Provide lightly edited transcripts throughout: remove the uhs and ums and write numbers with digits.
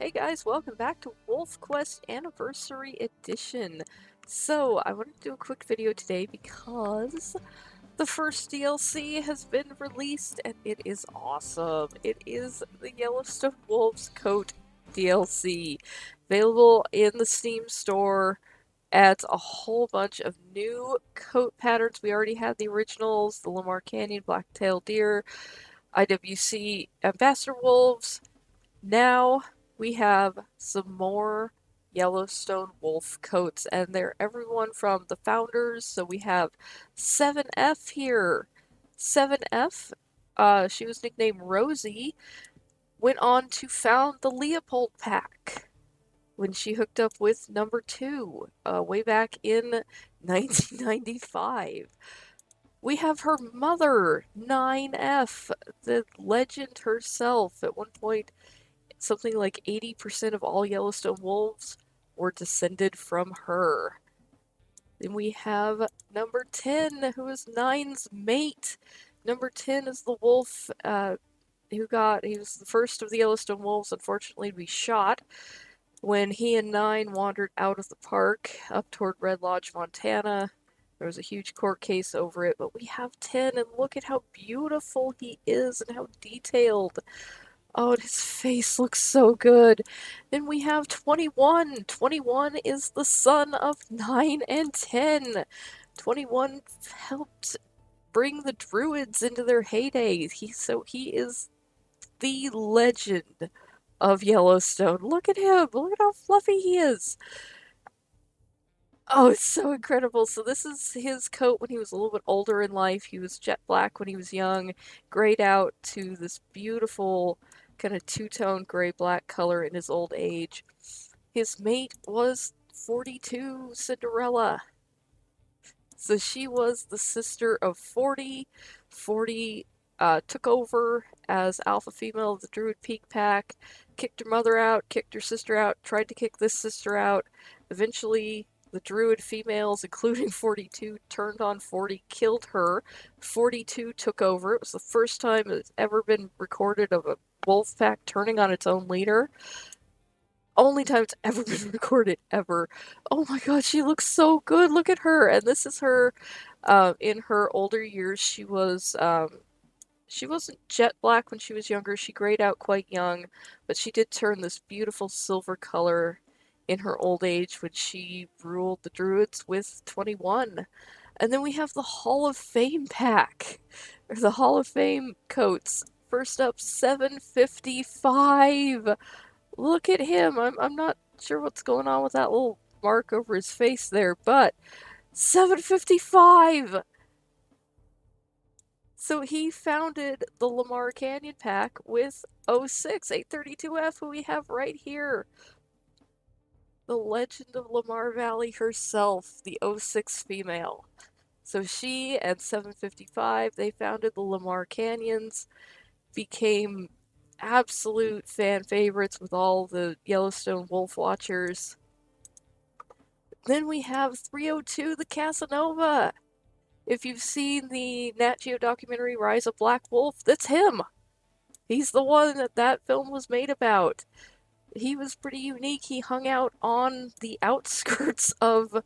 Hey guys, welcome back to Wolf Quest Anniversary Edition. So, I wanted to do a quick video today because the first DLC has been released and it is awesome. It is the Yellowstone Wolves Coat DLC, available in the Steam store. Adds a whole bunch of new coat patterns. We already had the originals, the Lamar Canyon Black-tailed Deer, IWC Ambassador Wolves. Now we have some more Yellowstone wolf coats, and they're everyone from the founders. So we have 7F here. 7F, she was nicknamed Rosie, went on to found the Leopold Pack when she hooked up with number 2, way back in 1995. We have her mother, 9F, the legend herself. At one point, something like 80% of all Yellowstone wolves were descended from her. Then we have number 10, who is Nine's mate. Number 10 is the wolf he was the first of the Yellowstone wolves, unfortunately, to be shot when he and Nine wandered out of the park up toward Red Lodge, Montana. There was a huge court case over it, but we have 10, and look at how beautiful he is and how detailed. Oh, and his face looks so good. Then we have 21. 21 is the son of 9 and 10. 21 helped bring the Druids into their heyday. He is the legend of Yellowstone. Look at him. Look at how fluffy he is. Oh, it's so incredible. So this is his coat when he was a little bit older in life. He was jet black when he was young, grayed out to this beautiful kind of two-tone gray-black color in his old age. His mate was 42, Cinderella. So she was the sister of 40. 40 took over as alpha female of the Druid Peak Pack, kicked her mother out, kicked her sister out, tried to kick this sister out. Eventually, the Druid females, including 42, turned on 40, killed her. 42 took over. It was the first time it's ever been recorded of a wolf pack turning on its own leader. Only time it's ever been recorded, ever. Oh my god, she looks so good. Look at her. And this is her in her older years. She wasn't jet black when she was younger. She grayed out quite young, but she did turn this beautiful silver color in her old age when she ruled the Druids with 21. And then we have the Hall of Fame pack, or the Hall of Fame coats. First up, 755. Look at him. I'm not sure what's going on with that little mark over his face there, but 755! So he founded the Lamar Canyon Pack with 06, 832F, who we have right here. The legend of Lamar Valley herself, the 06 female. So she and 755, they founded the Lamar Canyons, became absolute fan favorites with all the Yellowstone wolf watchers. Then we have 302, the Casanova. If you've seen the Nat Geo documentary Rise of Black Wolf, that's him. He's the one that film was made about. He was pretty unique. He hung out on the outskirts of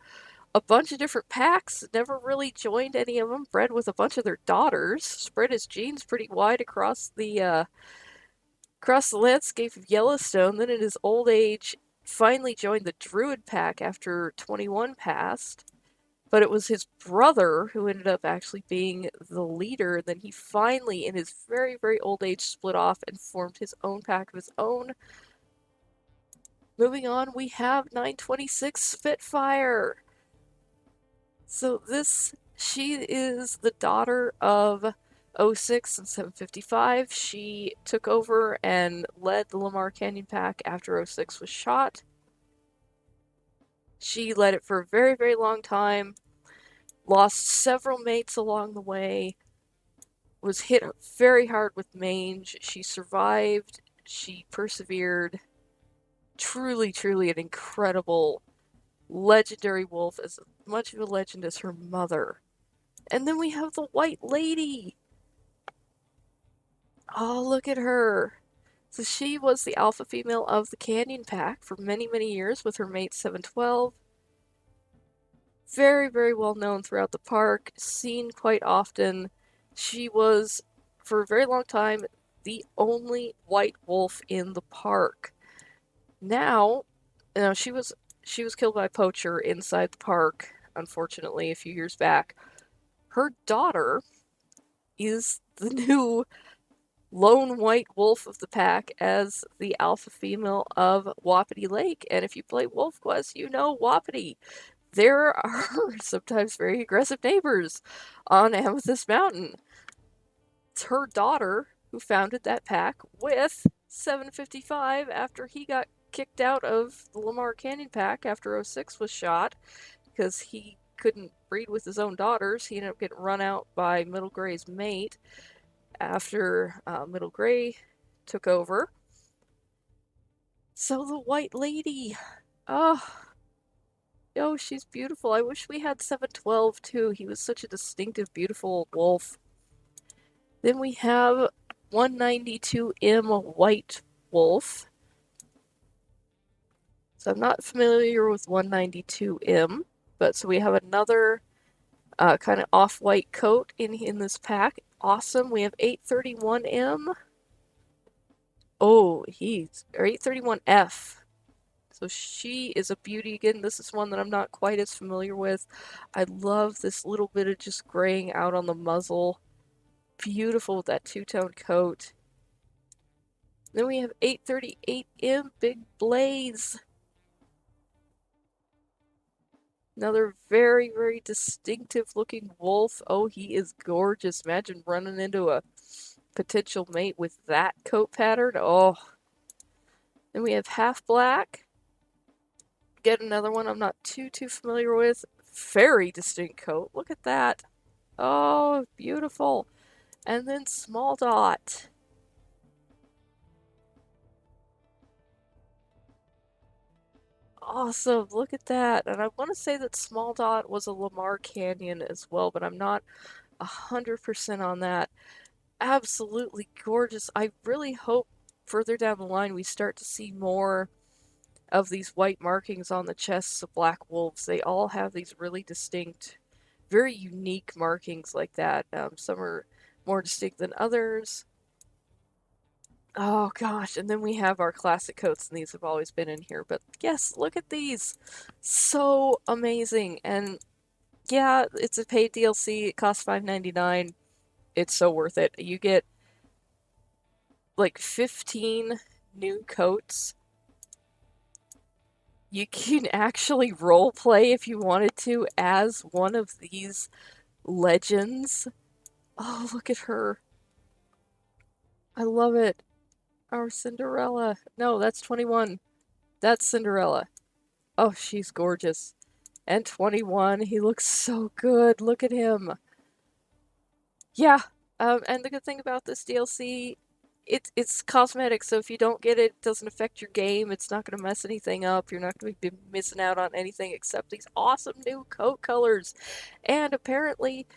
a bunch of different packs, never really joined any of them, bred with a bunch of their daughters, spread his genes pretty wide across the landscape of Yellowstone. Then in his old age, finally joined the Druid pack after 21 passed. But it was his brother who ended up actually being the leader. Then he finally, in his very, very old age, split off and formed his own pack of his own. Moving on, we have 926 Spitfire. So she is the daughter of 06 and 755. She took over and led the Lamar Canyon Pack after 06 was shot. She led it for a very, very long time, lost several mates along the way, was hit very hard with mange. She survived, she persevered. Truly, truly an incredible, legendary wolf, as much of a legend as her mother. And then we have the White Lady. Oh, look at her. So she was the alpha female of the Canyon Pack for many, many years with her mate 712. Very, very well known throughout the park, seen quite often. She was, for a very long time, the only white wolf in the park. Now, she was killed by a poacher inside the park, unfortunately, a few years back. Her daughter is the new lone white wolf of the pack as the alpha female of Wapiti Lake. And if you play Wolf Quest, you know Wapiti. There are sometimes very aggressive neighbors on Amethyst Mountain. It's her daughter who founded that pack with 755 after he got kicked out of the Lamar Canyon pack after '06 was shot because he couldn't breed with his own daughters. He ended up getting run out by Middle Gray's mate after Middle Gray took over. So the White Lady, oh, oh, she's beautiful. I wish we had 712 too. He was such a distinctive, beautiful wolf. Then we have 192M White Wolf. So I'm not familiar with 192M, but so we have another kind of off-white coat in this pack. Awesome. We have 831M. Oh, or 831F. So she is a beauty. Again, this is one that I'm not quite as familiar with. I love this little bit of just graying out on the muzzle. Beautiful with that two-tone coat. Then we have 838M Big Blaze. Another very, very distinctive looking wolf. Oh, he is gorgeous. Imagine running into a potential mate with that coat pattern. Oh. Then we have Half Black. Get another one I'm not too familiar with. Very distinct coat. Look at that. Oh, beautiful. And then Small Dot. Awesome. Look at that. And I want to say that Small Dot was a Lamar Canyon as well, but I'm not 100% on that. Absolutely gorgeous. I really hope further down the line we start to see more of these white markings on the chests of black wolves. They all have these really distinct, very unique markings like that. Some are more distinct than others. Oh gosh, and then we have our classic coats, and these have always been in here. But yes, look at these. So amazing. And yeah, it's a paid DLC. It costs $5.99. It's so worth it. You get like 15 new coats. You can actually role play if you wanted to as one of these legends. Oh, look at her. I love it. Our Cinderella. No, that's 21. That's Cinderella. Oh, she's gorgeous. And 21, he looks so good. Look at him. Yeah, and the good thing about this DLC, it's cosmetic, so if you don't get it, it doesn't affect your game. It's not going to mess anything up. You're not going to be missing out on anything except these awesome new coat colors. And apparently,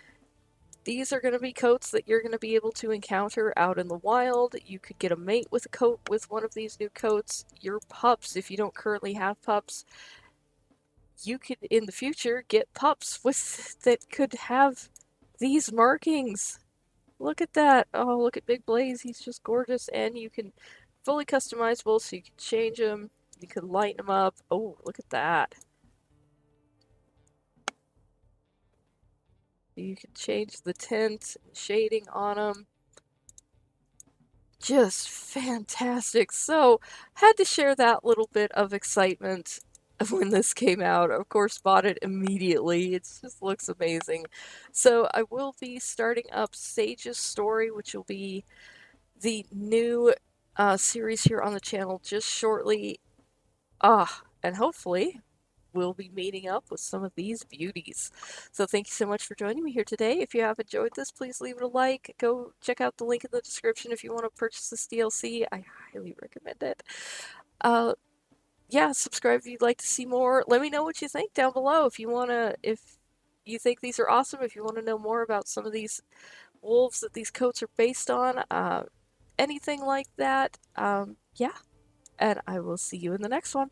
these are going to be coats that you're going to be able to encounter out in the wild. You could get a mate with a coat with one of these new coats. Your pups, if you don't currently have pups, you could in the future get pups with that could have these markings. Look at that. Oh, look at Big Blaze. He's just gorgeous. And you can fully customizable, so you can change him. You can lighten him up. Oh, look at that. You can change the tint, shading on him. Just fantastic. So, had to share that little bit of excitement when this came out. Of course, bought it immediately. It just looks amazing. So, I will be starting up Sage's story, which will be the new series here on the channel just shortly. And hopefully we'll be meeting up with some of these beauties. So thank you so much for joining me here today. If you have enjoyed this, please leave it a like. Go check out the link in the description if you want to purchase this DLC. I highly recommend it. Yeah, subscribe if you'd like to see more. Let me know what you think down below if you think these are awesome, if you want to know more about some of these wolves that these coats are based on. anything like that, yeah, and I will see you in the next one.